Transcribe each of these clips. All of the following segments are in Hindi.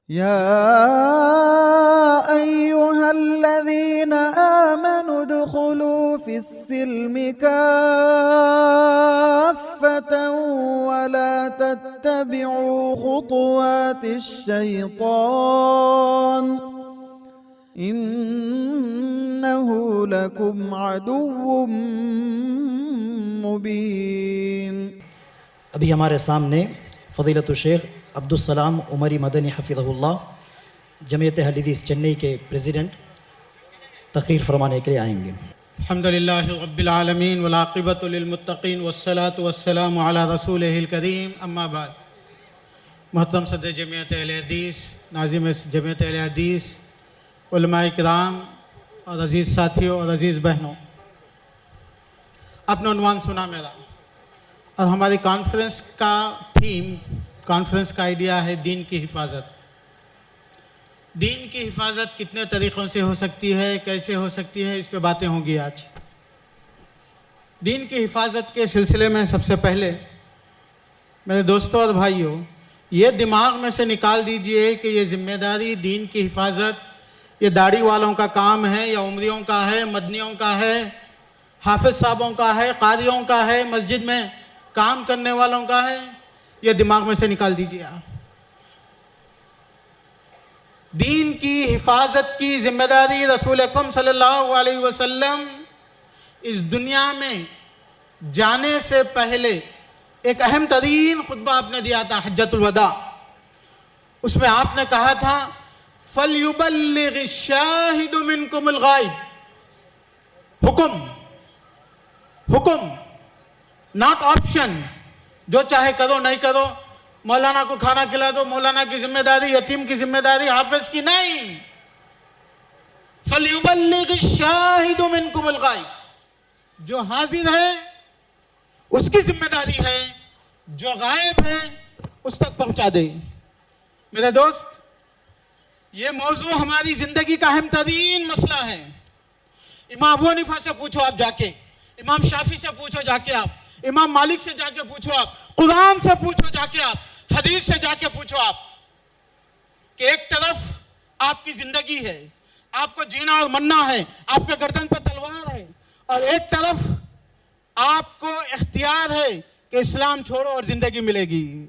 या अय्युहल्लज़ीन आमनु दुखुलू फिस्सिल्मि काफ़्फ़तन वला तत्तबिउ खुतुवातिश्शैतान इन्नहु लकुम अदुव्वुम मुबीन। अभी हमारे सामने फ़ज़ीलतु शेख अब्दुल सलाम उमरी मदनी हफ़िज़हुल्लाह जमीयत अहले हदीस चेन्नई के प्रेसिडेंट तक़रीर फरमाने के लिए आएंगे। अल्हम्दुलिल्लाहि रब्बिल आलमीन वल आक़िबतु लिल मुत्तक़ीन वस्सलातु वस्सलामु अला रसूलिहिल करीम अम्मा बाद। मोहतरम सदर जमीयत अहले हदीस, नाज़िम जमीयत अहले हदीस, उलमाए किराम और अज़ीज़ साथियों और अज़ीज़ बहनों, आपने उन्वान सुना मेरा और हमारी कॉन्फ्रेंस का थीम, कॉन्फ्रेंस का आइडिया है दीन की हिफाजत। दीन की हिफाजत कितने तरीक़ों से हो सकती है, कैसे हो सकती है, इस पे बातें होंगी आज। दीन की हिफाजत के सिलसिले में सबसे पहले मेरे दोस्तों और भाइयों, ये दिमाग में से निकाल दीजिए कि ये ज़िम्मेदारी दीन की हिफाजत ये दाढ़ी वालों का काम है या उमरियों का है, मदनियों का है, हाफिज साहबों का है, कारियों का है, मस्जिद में काम करने वालों का है। ये दिमाग में से निकाल दीजिए आप। दीन की हिफाजत की जिम्मेदारी रसूल अकरम सल्लल्लाहु अलैहि वसल्लम इस दुनिया में जाने से पहले एक अहम तरीन खुतबा आपने दिया था, हज्जतुल वदा। उसमें आपने कहा था फलयुबल्लिग शाहिदु मिनकुमुल गायब। हुक्म, हुक्म, नॉट ऑप्शन। जो चाहे करो, नहीं करो, मौलाना को खाना खिला दो, मौलाना की जिम्मेदारी, यतीम की जिम्मेदारी, हाफिज की नहीं। फलयुबल्लिग शाहिदु मिनकुमुल गायब। जो हाजिर है उसकी जिम्मेदारी है, जो गायब है उस तक पहुंचा दे। मेरे दोस्त, ये मौजू हमारी जिंदगी का अहम तरीन मसला है। इमाम अबू हनीफा से पूछो आप जाके, इमाम शाफी से पूछो जाके आप, इमाम मालिक से जाके पूछो आप, कुरान से पूछो जाके आप, हदीस से जाके पूछो आप, कि एक तरफ आपकी जिंदगी है, आपको जीना और मरना है, आपके गर्दन पर तलवार है, और एक तरफ आपको इख्तियार है कि इस्लाम छोड़ो और जिंदगी मिलेगी।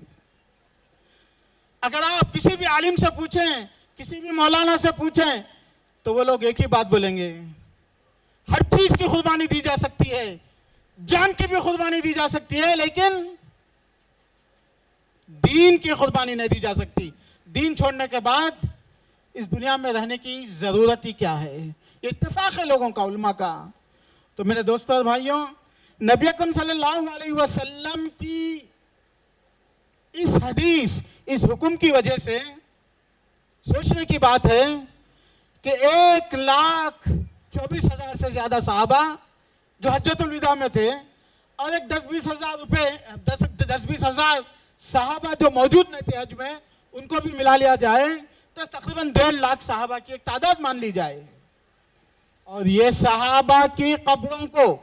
अगर आप किसी भी आलिम से पूछें, किसी भी मौलाना से पूछें, तो वो लोग एक ही बात बोलेंगे, हर चीज की कुर्बानी दी जा सकती है, जान की भी कुर्बानी दी जा सकती है, लेकिन दीन की कुर्बानी नहीं दी जा सकती। दीन छोड़ने के बाद इस दुनिया में रहने की जरूरत ही क्या है? ये इत्तेफाक है लोगों का, उलमा का। तो मेरे दोस्तों और भाइयों, नबी अकरम सल्लल्लाहु अलैहि वसल्लम की इस हदीस, इस हुक्म की वजह से सोचने की बात है कि 1,24,000 से ज्यादा सहाबा जो हज्जतुल विदा में थे, और एक 10-20 हजार रुपए, 10-20 हजार सहाबा जो मौजूद नहीं थे हज में, उनको भी मिला लिया जाए तो तकरीबन 1.5 लाख सहाबा की एक तादाद मान ली जाए। और ये सहाबा की कब्रों को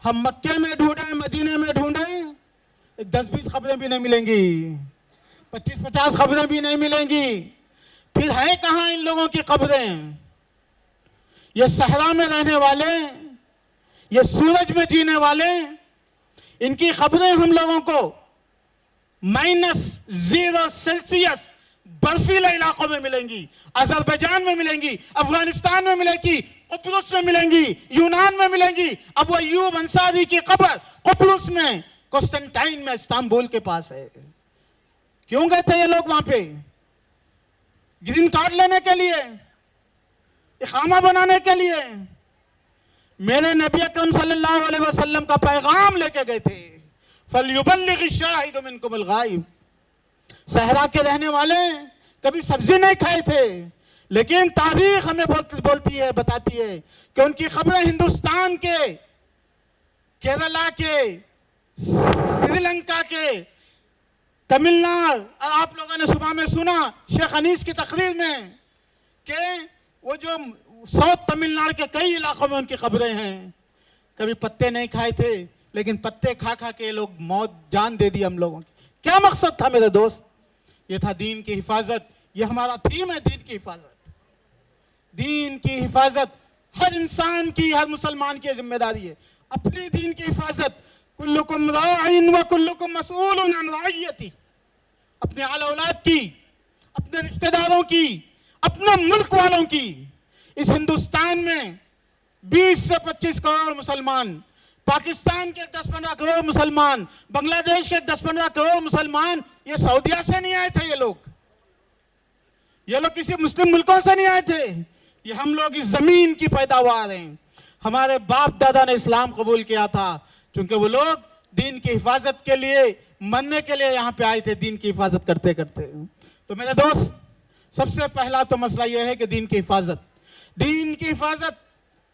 हम मक्के में ढूंढे, मदीने में ढूंढे, 10-20 कब्रें भी नहीं मिलेंगी, 25-50 कब्रें भी नहीं मिलेंगी। फिर है कहाँ इन लोगों की कब्रें? ये सहरा में रहने वाले, ये सूरज में जीने वाले, इनकी खबरें हम लोगों को -0 बर्फीले इलाकों में मिलेंगी, अजरबैजान में मिलेंगी, अफगानिस्तान में मिलेंगी, कुप्रुस में मिलेंगी, यूनान में मिलेंगी। अबू अय्यूब अंसारी की कब्र कुप्रुस में, कॉन्स्टेंटाइन में, इस्तांबुल के पास है। क्यों गए थे ये लोग वहां पे? ग्रीन कार्ड लेने के लिए, इकामा बनाने के लिए? मेरे नबी अकरम सल्लल्लाहु अलैहि वसल्लम का पैगाम लेके गए थे, फलयुबल्लिग शाहिदु मिनकुमुल गायब। सहरा के रहने वाले कभी सब्जी नहीं खाए थे, लेकिन तारीख हमें बोलती है, बताती है कि उनकी खबरें हिंदुस्तान के, केरला के, श्रीलंका के, तमिलनाडु, और आप लोगों ने सुबह में सुना शेख अनीस की तकरीर में कि वो जो साउथ तमिलनाडु के कई इलाकों में उनकी खबरें हैं। कभी पत्ते नहीं खाए थे, लेकिन पत्ते खा खा के लोग मौत जान दे दी हम लोगों की। क्या मकसद था मेरे दोस्त? ये था दीन की हिफाजत, ये हमारा थीम है, दीन की हिफाजत। दीन की हिफाजत हर इंसान की, हर मुसलमान की जिम्मेदारी है। अपने दीन की हिफाजत, कुल्लुकुम राइन व कुल्लुकुम मसऊलुन अन रइयती, अपने आला औलाद की, अपने रिश्तेदारों की, अपने मुल्क वालों की। इस हिंदुस्तान में 20 से 25 करोड़ मुसलमान, पाकिस्तान के 10-15 करोड़ मुसलमान, बांग्लादेश के 10-15 करोड़ मुसलमान, ये सऊदीया से नहीं आए थे। ये लोग किसी मुस्लिम मुल्कों से नहीं आए थे। ये हम लोग इस जमीन की पैदावार हैं। हमारे बाप दादा ने इस्लाम कबूल किया था, क्योंकि वो लोग दीन की हिफाजत के लिए, मरने के लिए यहाँ पे आए थे, दीन की हिफाजत करते करते। तो मेरे दोस्त, सबसे पहला तो मसला यह है कि दीन की हिफाजत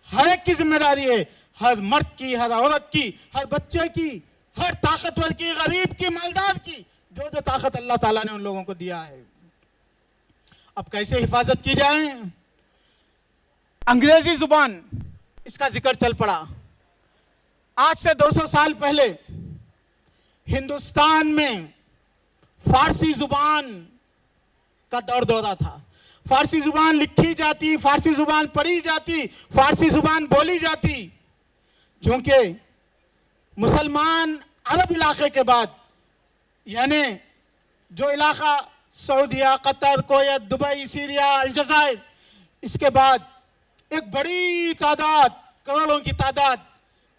हर एक की जिम्मेदारी है। हर मर्द की, हर औरत की, हर बच्चे की, हर ताकतवर की, गरीब की, मालदार की, जो जो ताकत अल्लाह ताला ने उन लोगों को दिया है। अब कैसे हिफाजत की जाए? अंग्रेजी जुबान, इसका जिक्र चल पड़ा। आज से 200 साल पहले हिंदुस्तान में फारसी जुबान का दौर दौरा था। फारसी जुबान लिखी जाती, फारसी जुबान पढ़ी जाती, फारसी जुबान बोली जाती। क्योंकि मुसलमान अरब इलाके के बाद, यानी जो इलाका सऊदीया, कतर, कोयत, दुबई, सीरिया, अलजायर, इसके बाद एक बड़ी तादाद, करोड़ों की तादाद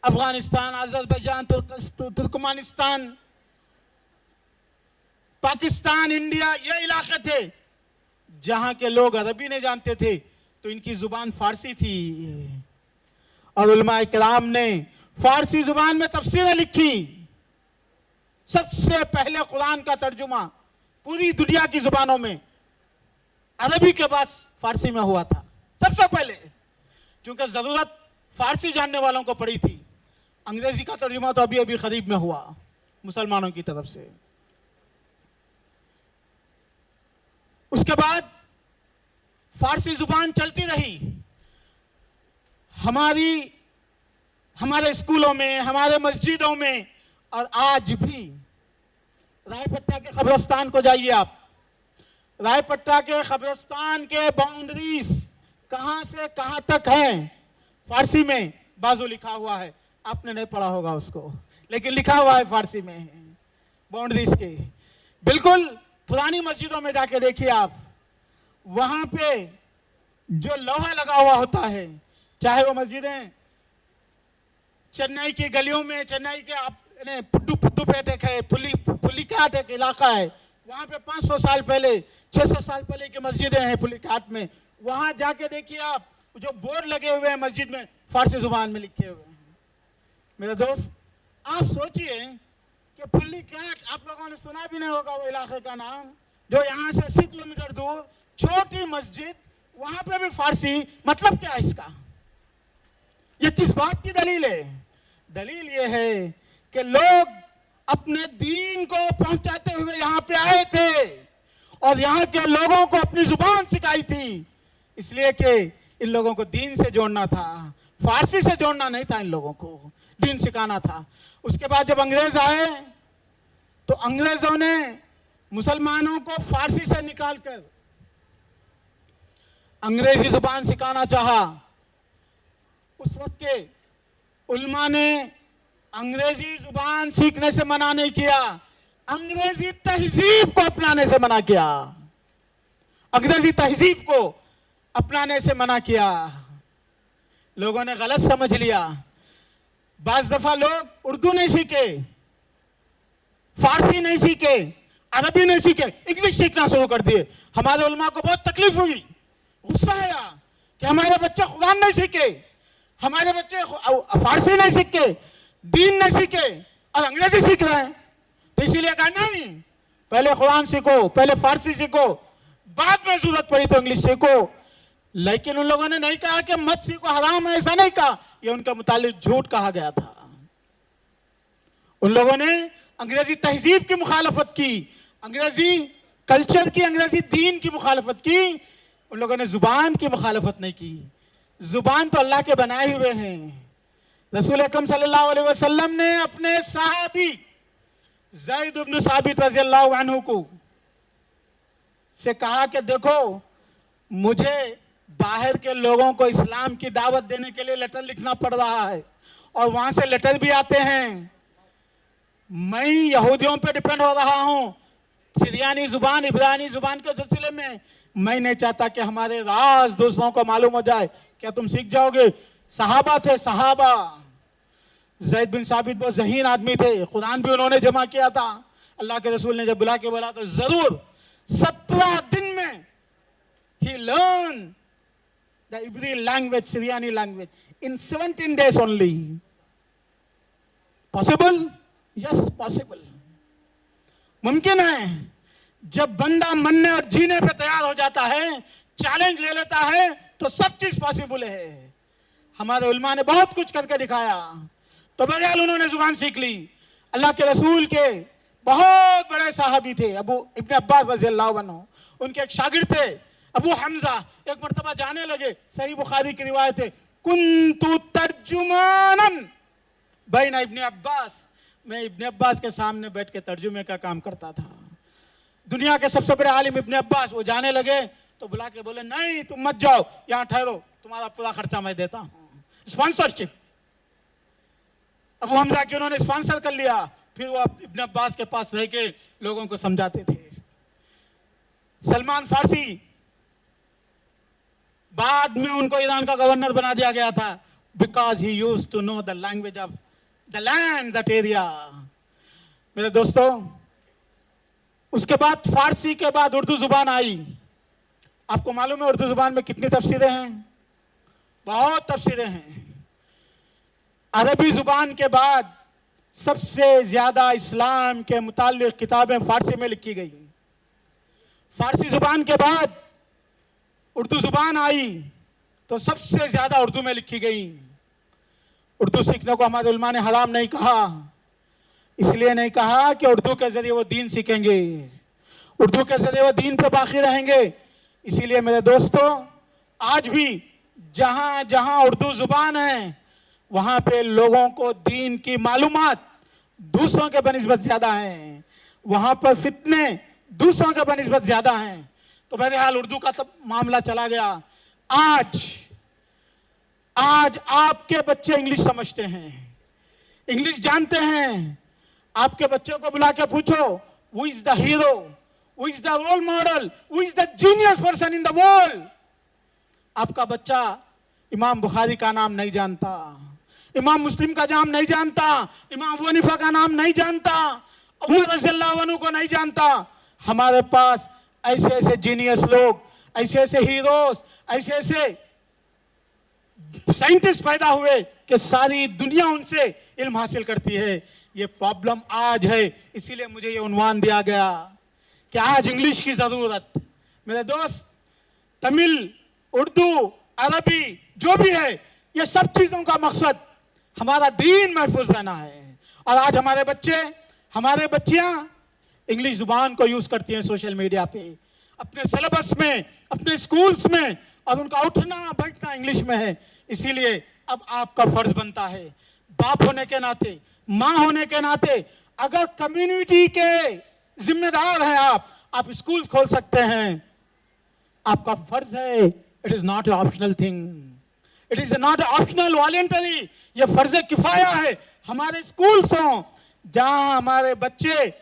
अफगानिस्तान, अजरबैजान, तुर्कमानिस्तान, पाकिस्तान, इंडिया, ये इलाके थे जहां के लोग अरबी नहीं जानते थे, तो इनकी जुबान फारसी थी। और उलमाए किराम ने फारसी जुबान में तफसीरें लिखी। सबसे पहले कुरान का तर्जुमा पूरी दुनिया की जुबानों में अरबी के बाद फारसी में हुआ था, सबसे पहले, क्योंकि जरूरत फारसी जानने वालों को पड़ी थी। अंग्रेजी का तर्जुमा तो अभी अभी करीब में हुआ मुसलमानों की तरफ से। उसके बाद फारसी जुबान चलती रही। हमारे स्कूलों में, हमारे मस्जिदों में, और आज भी रायपट्टा के कब्रिस्तान को जाइए आप। रायपट्टा के कब्रिस्तान के बाउंड्रीज कहां से कहां तक हैं, फारसी में बाजू लिखा हुआ है। आपने नहीं पढ़ा होगा उसको, लेकिन लिखा हुआ है फारसी में, बाउंड्रीज के। बिल्कुल पुरानी मस्जिदों में जाके देखिए आप, वहां पे जो लोहा लगा हुआ होता है, चाहे वो मस्जिदें चेन्नई की गलियों में, चेन्नई के पुद्दुपेट एक है, पुलिकाट एक इलाका है, वहां पे 500 साल पहले, 600 साल पहले की मस्जिदें हैं पुलिकाट में। वहां जाके देखिए आप, जो बोर्ड लगे हुए हैं मस्जिद में, फारसी जुबान में लिखे हुए हैं। मेरे दोस्त, आप सोचिए कि पुलिकाट, आप लोगों ने सुना भी नहीं होगा वो इलाके का नाम, जो यहाँ से 6 किलोमीटर दूर, छोटी मस्जिद, वहां पे भी फारसी। मतलब क्या है इसका? ये किस बात की दलील है? दलील ये है कि लोग अपने दीन को पहुंचाते हुए यहाँ पे आए थे, और यहाँ के लोगों को अपनी जुबान सिखाई थी, इसलिए कि इन लोगों को दीन से जोड़ना था, फारसी से जोड़ना नहीं था, इन लोगों को दीन सिखाना था। उसके बाद जब अंग्रेज आए, तो अंग्रेजों ने मुसलमानों को फारसी से निकालकर अंग्रेजी जुबान सिखाना चाहा। उस वक्त के उल्मा ने अंग्रेजी जुबान सीखने से मना नहीं किया, अंग्रेजी तहजीब को अपनाने से मना किया। अंग्रेजी तहजीब को अपनाने से मना किया। लोगों ने गलत समझ लिया। बाज दफा लोग उर्दू नहीं सीखे, फारसी नहीं सीखे, अरबी नहीं सीखे, इंग्लिश सीखना शुरू कर दिए। हमारे उलमा को बहुत तकलीफ हुई, गुस्सा आया कि हमारे बच्चे कुरान नहीं सीखे, हमारे बच्चे फारसी नहीं सीखे, दीन नहीं सीखे, और अंग्रेजी सीख रहे हैं। तो इसीलिए कहा नहीं, पहले कुरान सीखो, पहले फारसी सीखो, बाद में जरूरत पड़ी तो इंग्लिश सीखो। लेकिन उन लोगों ने नहीं कहा कि मत सीखो, हराम है, ऐसा नहीं कहा। ये उनका मुतालिक झूठ कहा गया था। उन लोगों ने अंग्रेजी तहजीब की मुखालफत की, अंग्रेजी कल्चर की, अंग्रेजी दीन की मुखालफत की। उन लोगों ने जुबान की मुखालफत नहीं की। जुबान तो अल्लाह के बनाए हुए हैं। रसूल अकरम सल्लल्लाहु अलैहि वसल्लम ने अपने साहबी ज़ैद इब्न साबित रज़ियल्लाहु अन्हु को से कहा कि देखो, मुझे बाहर के लोगों को इस्लाम की दावत देने के लिए लेटर लिखना पड़ रहा है और वहां से लेटर भी आते हैं। मैं यहूदियों पे डिपेंड हो रहा हूं सीरियानी जुबान, इब्रानी जुबान के सिलसिले में। मैं नहीं चाहता कि हमारे राज दूसरों को मालूम हो जाए। क्या तुम सीख जाओगे? सहाबा थे, सहाबा। ज़ैद बिन साबित बहुत ज़हीन आदमी थे, कुरान भी उन्होंने जमा किया था। अल्लाह के रसूल ने जब बुला के बोला तो जरूर 17 दिन में he learned the Hebrew language, Syriani language in 17 days only. Possible? Yes, possible. मुमकिन है। जब बंदा मनने और जीने पे तैयार हो जाता है, चैलेंज ले लेता है, तो सब चीज पॉसिबल है। हमारे उलमा ने बहुत कुछ करके दिखाया। तो बहरहाल उन्होंने जुबान सीख ली। अल्लाह के रसूल के बहुत बड़े साहबी थे अबू इब्न अब्बास रज़ियल्लाहु अन्हु, उनके एक शागिर्द थे अबू हमजा। एक मर्तबा जाने लगे, सही बुखारी की रिवायत है, कुन्तु तर्जुमानन बैन इब्न अब्बास, मैं इब्न अब्बास के सामने बैठ के तर्जुमे का काम करता था। दुनिया के सबसे बड़े आलिम इब्न अब्बास, वो जाने लगे तो बुला के बोले, नहीं तुम मत जाओ, यहाँ ठहरो, तुम्हारा पूरा खर्चा मैं देता हूँ, स्पॉन्सरशिप। अबू हमजा के उन्होंने स्पॉन्सर कर लिया। फिर वो इब्न अब्बास के पास रह के लोगों को समझाते थे। सलमान फारसी, बाद में उनको ईरान का गवर्नर बना दिया गया था, because he used to know the language of the land, that area. मेरे दोस्तों, उसके बाद फारसी के बाद उर्दू जुबान आई। आपको मालूम है उर्दू जुबान में कितनी तफसीरें हैं? बहुत तफसीरें हैं। अरबी जुबान के बाद सबसे ज्यादा इस्लाम के मुताल्लिक किताबें फारसी में लिखी गई। फारसी जुबान के बाद उर्दू जुबान आई तो सबसे ज्यादा उर्दू में लिखी गई। उर्दू सीखने को हमारे उलमा ने हराम नहीं कहा, इसलिए नहीं कहा कि उर्दू के जरिए वो दीन सीखेंगे, उर्दू के जरिए वो दीन पे बाकी रहेंगे। इसीलिए मेरे दोस्तों, आज भी जहां जहां उर्दू जुबान है वहां पे लोगों को दीन की मालूमात दूसरों के बनिस्बत ज्यादा हैं, वहां पर फितने दूसरों के बनिस्बत ज्यादा हैं। तो बहरहाल उर्दू का तब मामला चला गया। आज आपके बच्चे इंग्लिश समझते हैं, इंग्लिश जानते हैं। आपके बच्चों को बुला के पूछो, who is the hero, who is the role model, who is the genius person in the world. आपका बच्चा इमाम बुखारी का नाम नहीं जानता, इमाम मुस्लिम का नाम नहीं जानता, इमाम अबू हनीफा का नाम नहीं जानता, उमर रज़ियल्लाहु अन्हु को नहीं जानता। हमारे पास ऐसे ऐसे जीनियस लोग, ऐसे ऐसे हीरोज, ऐसे ऐसे साइंटिस्ट पैदा हुए कि सारी दुनिया उनसे इल्म हासिल करती है। ये प्रॉब्लम आज है, इसीलिए मुझे ये उन्वान दिया गया कि आज इंग्लिश की जरूरत। मेरे दोस्त, तमिल, उर्दू, अरबी जो भी है, ये सब चीजों का मकसद हमारा दीन महफूज रहना है। और आज हमारे बच्चे, हमारे बच्चियां इंग्लिश जुबान को यूज करती हैं सोशल मीडिया पे, अपने सिलेबस में, अपने स्कूल्स में, और उनका उठना बैठना इंग्लिश में है। इसीलिए अब आपका फर्ज बनता है, बाप होने के नाते, माँ होने के नाते, अगर कम्युनिटी के जिम्मेदार हैं आप स्कूल खोल सकते हैं। आपका फर्ज है, it is not a optional thing, it is not optional voluntary, ये फर्ज किफाया है। हमारे स्कूल्स हों जहां हमारे बच्चे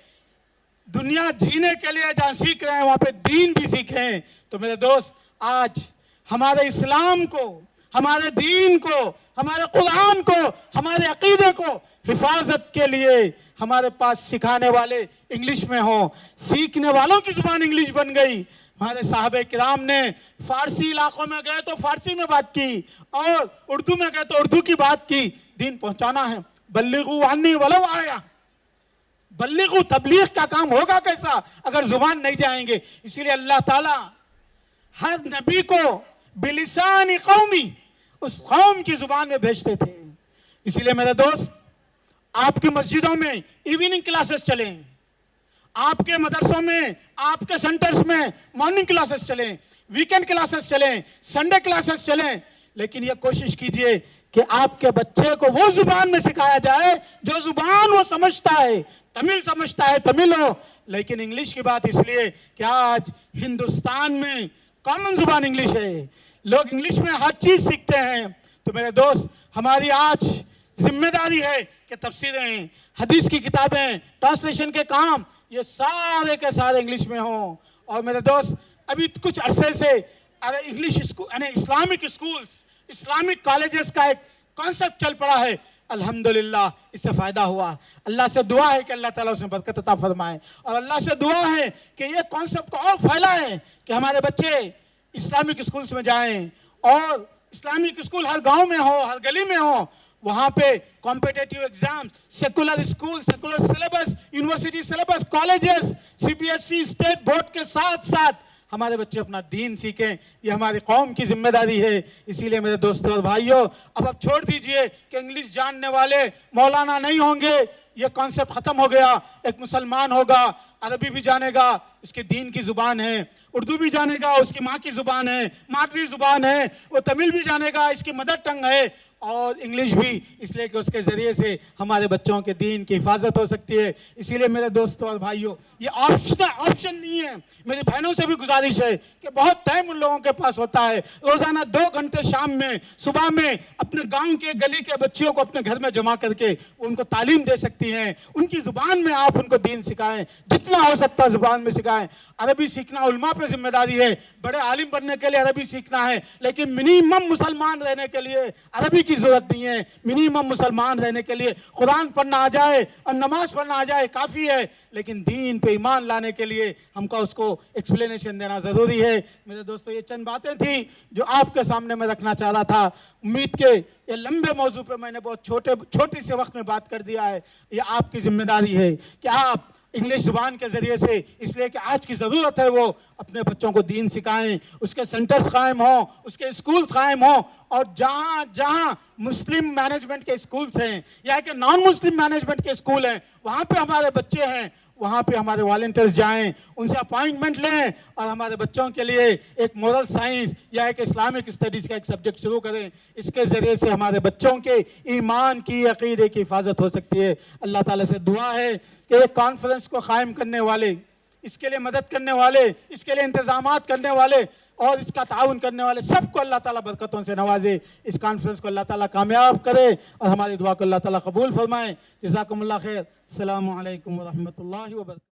दुनिया जीने के लिए जहां सीख रहे हैं, वहां पे दीन भी सीखें। तो मेरे दोस्त, आज हमारे इस्लाम को, हमारे दीन को, हमारे कुरान को, हमारे अकीदे को हिफाजत के लिए हमारे पास सिखाने वाले इंग्लिश में हो। सीखने वालों की जुबान इंग्लिश बन गई। हमारे साहबे किराम ने फारसी इलाकों में गए तो फारसी में बात की, और उर्दू में गए तो उर्दू की बात की। दीन पहुंचाना है। बल्लिगू अन्नी वलो आया, बल्लिगू, तबलीग का काम होगा कैसा अगर जुबान नहीं जाएंगे। इसीलिए अल्लाह ताला हर नबी को बिलिसानी कौमी, उस कौम की जुबान में भेजते थे। इसीलिए मेरे दोस्त, आपकी मस्जिदों में इवनिंग क्लासेस चलें, आपके मदरसों में, आपके सेंटर्स में मॉर्निंग क्लासेस चलें, वीकेंड क्लासेस चलें, संडे क्लासेस चलें। लेकिन यह कोशिश कीजिए कि आपके बच्चे को वो जुबान में सिखाया जाए जो जुबान वो समझता है। तमिल समझता है तमिल हो, लेकिन इंग्लिश की बात इसलिए कि आज हिंदुस्तान में कॉमन जुबान इंग्लिश है, लोग इंग्लिश में हर चीज सीखते हैं। तो मेरे दोस्त, हमारी आज जिम्मेदारी है कि तफसीरें, हदीस की किताबें, ट्रांसलेशन के काम, ये सारे के सारे इंग्लिश में हों। और मेरे दोस्त, अभी कुछ अरसे से इंग्लिश स्कूल यानी इस्लामिक स्कूल्स, इस्लामिक कॉलेजेस का एक कॉन्सेप्ट चल पड़ा है। अल्हम्दुलिल्लाह, इससे फ़ायदा हुआ। अल्लाह से दुआ है कि अल्लाह ताला उसमें बरकत अता फरमाए, और अल्लाह से दुआ है कि ये कॉन्सेप्ट को और फैलाएं कि हमारे बच्चे इस्लामिक स्कूल्स में जाएं, और इस्लामिक स्कूल हर गांव में हो, हर गली में हो। वहाँ पे competitive exam, secular school, secular syllabus, university syllabus, colleges, CBSE state board के साथ साथ हमारे बच्चे अपना दीन सीखें। ये हमारी कौम की जिम्मेदारी है। इसीलिए मेरे दोस्तों और भाइयों, अब छोड़ दीजिए कि इंग्लिश जानने वाले मौलाना नहीं होंगे, ये कॉन्सेप्ट खत्म हो गया। एक मुसलमान होगा, अरबी भी जानेगा, इसके दीन की जुबान है, उर्दू भी जानेगा, उसकी माँ की जुबान है, मादरी जुबान है, वो तमिल भी जानेगा, इसकी मदर टंग है, और इंग्लिश भी, इसलिए कि उसके ज़रिए से हमारे बच्चों के दीन की हिफाजत हो सकती है। इसीलिए मेरे दोस्तों और भाइयों, ये ऑप्शन नहीं है। मेरी बहनों से भी गुजारिश है कि बहुत टाइम उन लोगों के पास होता है, रोज़ाना 2 घंटे शाम में, सुबह में अपने गांव के गली के बच्चियों को अपने घर में जमा करके उनको तालीम दे सकती हैं। उनकी ज़ुबान में आप उनको दीन सिखाएं, जितना हो सकता है ज़ुबान में सिखाएं। अरबी सीखना उलमा पे जिम्मेदारी है, बड़े आलिम बनने के लिए अरबी सीखना है, लेकिन मिनिमम मुसलमान रहने के लिए अरबी की जरूरत नहीं है। मिनिमम मुसलमान रहने के लिए कुरान पढ़ना आ जाए और नमाज पढ़ना आ जाए काफ़ी है, लेकिन दीन पे ईमान लाने के लिए हमको उसको एक्सप्लेनेशन देना ज़रूरी है। मेरे दोस्तों, ये चंद बातें थी जो आपके सामने मैं रखना चाह रहा था। उम्मीद के ये लंबे मौजू पे मैंने बहुत छोटे से वक्त में बात कर दिया है। ये आपकी जिम्मेदारी है कि आप इंग्लिश ज़ुबान के ज़रिए से, इसलिए कि आज की ज़रूरत है, वो अपने बच्चों को दीन सिखाएं, उसके सेंटर्स कायम हों, उसके स्कूल्स कायम हों, और जहाँ जहाँ मुस्लिम मैनेजमेंट के स्कूल्स हैं या कि नॉन मुस्लिम मैनेजमेंट के स्कूल हैं, वहाँ पे हमारे बच्चे हैं, वहाँ पे हमारे वॉलंटियर्स जाएं, उनसे अपॉइंटमेंट लें और हमारे बच्चों के लिए एक मोरल साइंस या एक इस्लामिक स्टडीज़ का एक सब्जेक्ट शुरू करें। इसके ज़रिए से हमारे बच्चों के ईमान की, अक़ीदे की हिफाजत हो सकती है। अल्लाह ताला से दुआ है कि एक कॉन्फ्रेंस को क़ायम करने वाले, इसके लिए मदद करने वाले, इसके लिए इंतज़ामात करने वाले और इसका ताउन करने वाले सबको अल्लाह ताला बरकतों से नवाजे। इस कॉन्फ्रेंस को अल्लाह ताला कामयाब करे और हमारी दुआ को अल्लाह ताला कबूल फरमाए। जज़ाकुमुल्लाह खैर। अस्सलामु अलैकुम व रहमतुल्लाहि व बरकातहू।